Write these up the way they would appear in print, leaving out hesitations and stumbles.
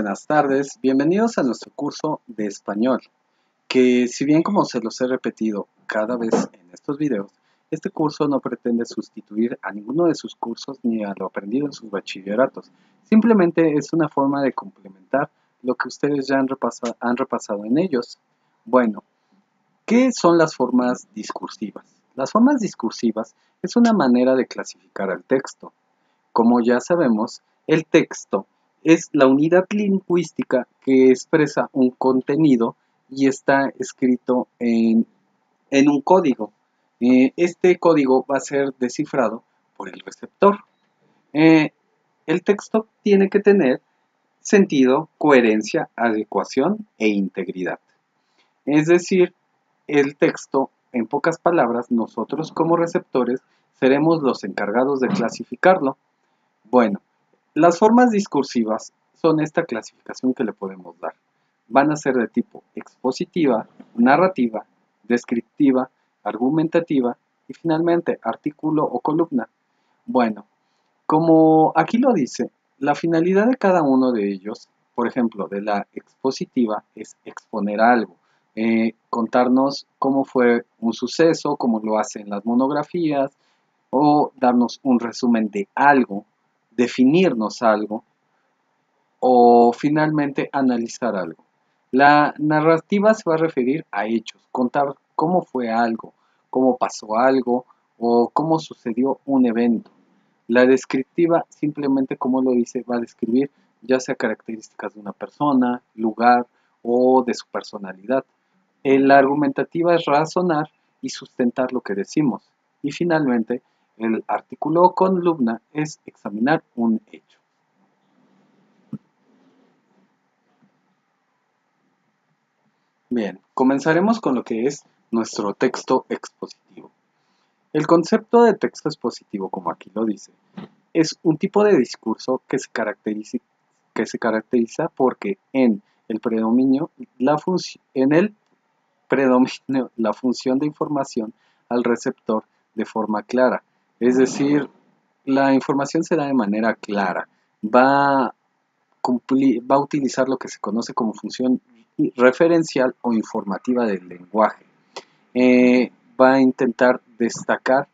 buenas tardes, bienvenidos a nuestro curso de español, que si bien como se los he repetido cada vez en estos videos, este curso no pretende sustituir a ninguno de sus cursos ni a lo aprendido en sus bachilleratos, simplemente es una forma de complementar lo que ustedes ya han repasado en ellos. Bueno, ¿qué son las formas discursivas? Las formas discursivas es una manera de clasificar al texto. Como ya sabemos, el texto es la unidad lingüística que expresa un contenido y está escrito en un código. Este código va a ser descifrado por el receptor. Eh, el texto tiene que tener sentido, coherencia, adecuación e integridad. Es decir, el texto, en pocas palabras, nosotros como receptores seremos los encargados de clasificarlo. Bueno, las formas discursivas son esta clasificación que le podemos dar. Van a ser de tipo expositiva, narrativa, descriptiva, argumentativa y finalmente artículo o columna. Bueno, como aquí lo dice, la finalidad de cada uno de ellos, por ejemplo, de la expositiva, es exponer algo, contarnos cómo fue un suceso, cómo lo hacen las monografías, o darnos un resumen de algo, definirnos algo o finalmente analizar algo. La narrativa se va a referir a hechos, contar cómo fue algo, cómo pasó algo o cómo sucedió un evento. La descriptiva, simplemente como lo dice, va a describir ya sea características de una persona, lugar o de su personalidad. La argumentativa es razonar y sustentar lo que decimos. Y finalmente, el artículo o columna es examinar un hecho. Bien, comenzaremos con lo que es nuestro texto expositivo. El concepto de texto expositivo, como aquí lo dice, es un tipo de discurso que se caracteriza porque en el predominio la función de información al receptor de forma clara. Es decir, la información se da de manera clara. Va a utilizar lo que se conoce como función referencial o informativa del lenguaje. Va a intentar destacar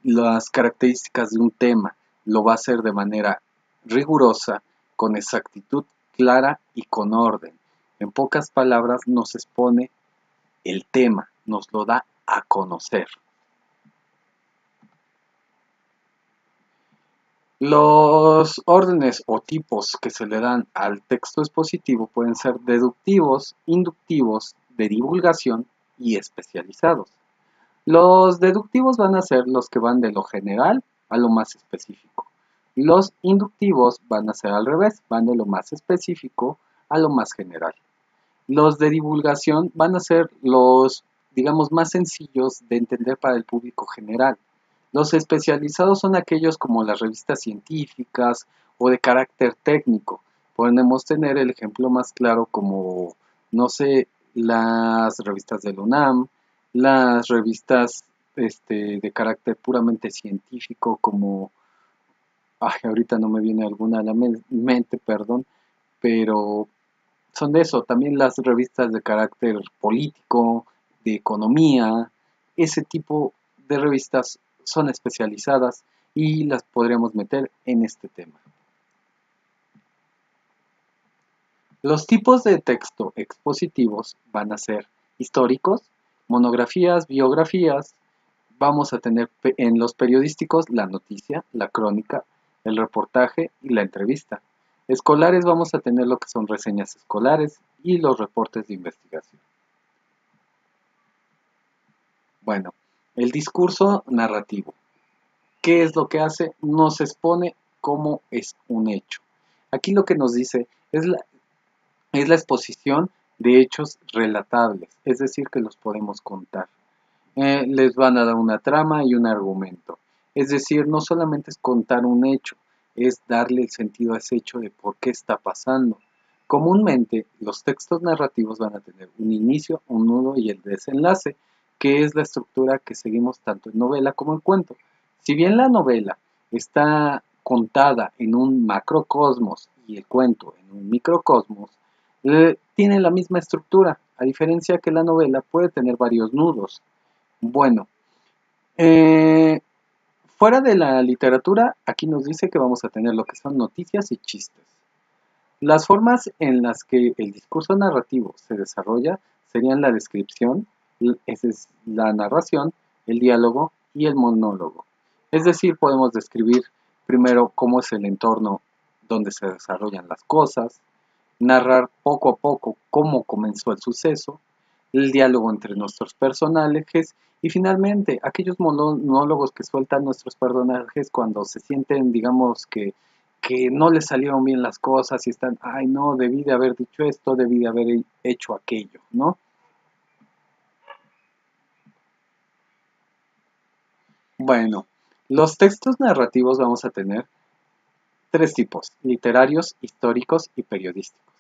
las características de un tema. Lo va a hacer de manera rigurosa, con exactitud clara y con orden. En pocas palabras, nos expone el tema, nos lo da a conocer. Los órdenes o tipos que se le dan al texto expositivo pueden ser deductivos, inductivos, de divulgación y especializados. Los deductivos van a ser los que van de lo general a lo más específico. Los inductivos van a ser al revés, van de lo más específico a lo más general. Los de divulgación van a ser los, digamos, más sencillos de entender para el público general. Los especializados son aquellos como las revistas científicas o de carácter técnico. Podemos tener el ejemplo más claro como, no sé, las revistas del UNAM, las revistas de carácter puramente científico como, ahorita no me viene alguna a la mente, perdón, pero son de eso, también las revistas de carácter político, de economía, ese tipo de revistas son especializadas y las podremos meter en este tema. Los tipos de texto expositivos van a ser históricos, monografías, biografías, vamos a tener en los periodísticos la noticia, la crónica, el reportaje y la entrevista. Escolares vamos a tener lo que son reseñas escolares y los reportes de investigación. Bueno, el discurso narrativo. ¿Qué es lo que hace? Nos expone cómo es un hecho. Aquí lo que nos dice es la exposición de hechos relatables, es decir, que los podemos contar. Les van a dar una trama y un argumento. Es decir, no solamente es contar un hecho, es darle el sentido a ese hecho de por qué está pasando. Comúnmente, los textos narrativos van a tener un inicio, un nudo y el desenlace, que es la estructura que seguimos tanto en novela como en cuento. Si bien la novela está contada en un macrocosmos y el cuento en un microcosmos tienen la misma estructura, a diferencia que la novela puede tener varios nudos. Bueno, eh, fuera de la literatura, aquí nos dice que vamos a tener lo que son noticias y chistes. Las formas en las que el discurso narrativo se desarrolla serían la descripción, esa es la narración, el diálogo y el monólogo. Es decir, podemos describir primero cómo es el entorno donde se desarrollan las cosas, narrar poco a poco cómo comenzó el suceso, el diálogo entre nuestros personajes y finalmente aquellos monólogos que sueltan nuestros personajes cuando se sienten, digamos, que no les salieron bien las cosas y están, ay no, debí de haber dicho esto, debí de haber hecho aquello, ¿no? Bueno, los textos narrativos vamos a tener tres tipos, literarios, históricos y periodísticos.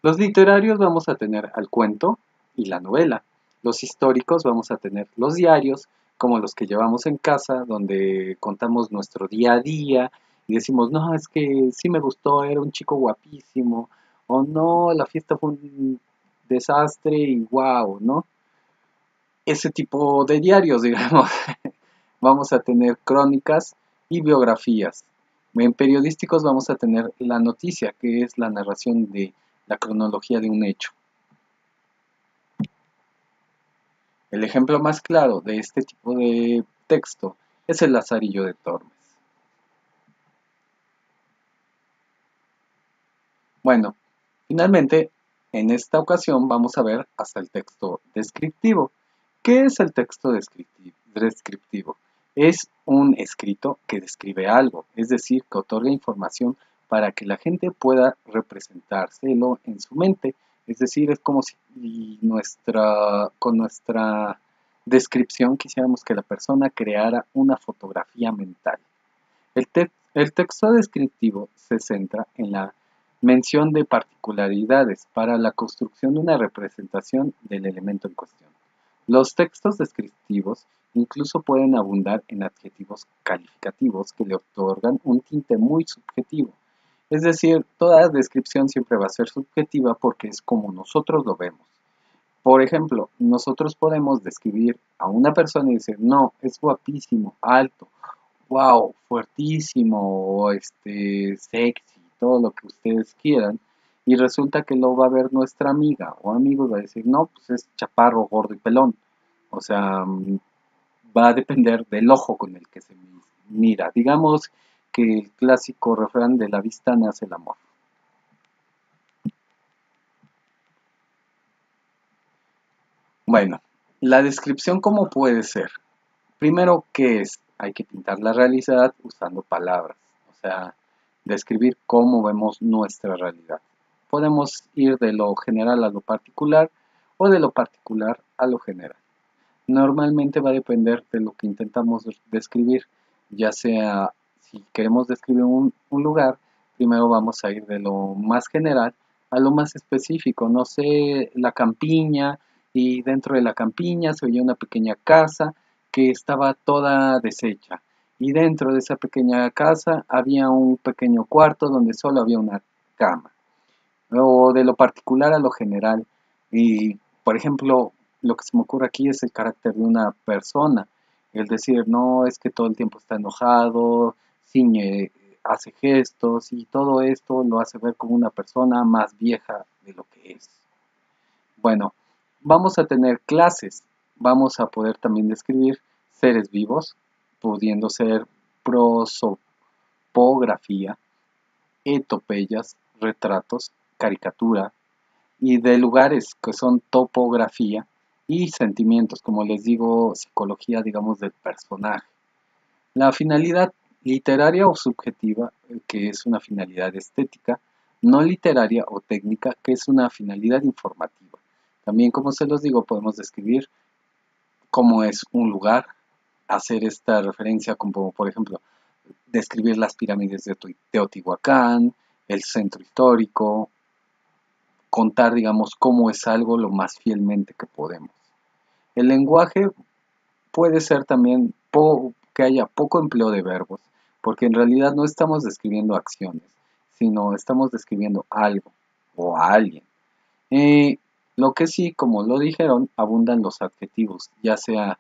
Los literarios vamos a tener al cuento y la novela. Los históricos vamos a tener los diarios, como los que llevamos en casa, donde contamos nuestro día a día y decimos, no, es que sí me gustó, era un chico guapísimo, o no, la fiesta fue un desastre y wow, ¿no? Ese tipo de diarios, digamos. Vamos a tener crónicas y biografías. En periodísticos vamos a tener la noticia, que es la narración de la cronología de un hecho. El ejemplo más claro de este tipo de texto es el Lazarillo de Tormes. Bueno, finalmente, en esta ocasión vamos a ver hasta el texto descriptivo. ¿Qué es el texto descriptivo? Es un escrito que describe algo, es decir, que otorga información para que la gente pueda representárselo en su mente. Es decir, es como si con nuestra descripción quisiéramos que la persona creara una fotografía mental. El texto descriptivo se centra en la mención de particularidades para la construcción de una representación del elemento en cuestión. Los textos descriptivos incluso pueden abundar en adjetivos calificativos que le otorgan un tinte muy subjetivo. Es decir, toda descripción siempre va a ser subjetiva porque es como nosotros lo vemos. Por ejemplo, nosotros podemos describir a una persona y decir, no, es guapísimo, alto, wow, fuertísimo, sexy, todo lo que ustedes quieran, y resulta que lo va a ver nuestra amiga o amigo y va a decir, no, pues es chaparro, gordo y pelón. O sea, va a depender del ojo con el que se mira. Digamos que el clásico refrán de la vista nace el amor. Bueno, la descripción cómo puede ser. Primero, ¿qué es? Hay que pintar la realidad usando palabras, o sea, describir cómo vemos nuestra realidad. Podemos ir de lo general a lo particular o de lo particular a lo general. Normalmente va a depender de lo que intentamos describir, ya sea si queremos describir un lugar, primero vamos a ir de lo más general a lo más específico, no sé, la campiña, y dentro de la campiña se veía una pequeña casa que estaba toda deshecha, y dentro de esa pequeña casa había un pequeño cuarto donde solo había una cama, o de lo particular a lo general. Y, por ejemplo, lo que se me ocurre aquí es el carácter de una persona. El decir, no, es que todo el tiempo está enojado, ciñe, hace gestos y todo esto lo hace ver como una persona más vieja de lo que es. Bueno, vamos a tener clases. Vamos a poder también describir seres vivos, pudiendo ser prosopografía, etopeyas, retratos, caricatura, y de lugares que son topografía y sentimientos, como les digo, psicología, digamos, del personaje. La finalidad literaria o subjetiva, que es una finalidad estética, no literaria o técnica, que es una finalidad informativa. También, como se los digo, podemos describir cómo es un lugar, hacer esta referencia como, por ejemplo, describir las pirámides de Teotihuacán, el centro histórico, contar, digamos, cómo es algo lo más fielmente que podemos. El lenguaje puede ser también que haya poco empleo de verbos, porque en realidad no estamos describiendo acciones, sino estamos describiendo algo o a alguien. Eh, lo que sí, como lo dijeron, abundan los adjetivos, ya sea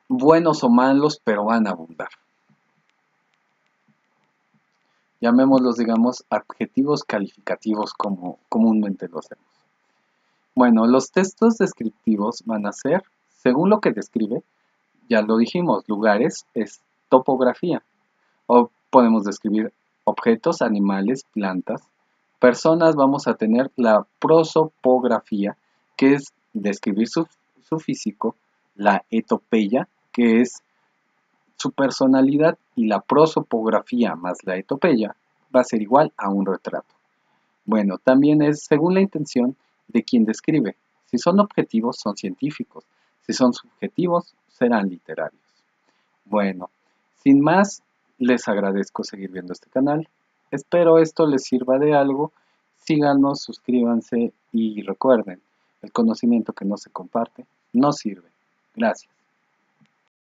buenos o malos, pero van a abundar. Llamémoslos, digamos, adjetivos calificativos como comúnmente lo hacemos. Bueno, los textos descriptivos van a ser, según lo que describe, ya lo dijimos, lugares es topografía. O podemos describir objetos, animales, plantas. Personas vamos a tener la prosopografía, que es describir su físico, la etopeya, que es su personalidad, y la prosopografía más la etopeya va a ser igual a un retrato. Bueno, también es según la intención de quien describe. Si son objetivos, son científicos. Si son subjetivos, serán literarios. Bueno, sin más, les agradezco seguir viendo este canal. Espero esto les sirva de algo. Síganos, suscríbanse y recuerden, el conocimiento que no se comparte no sirve. Gracias.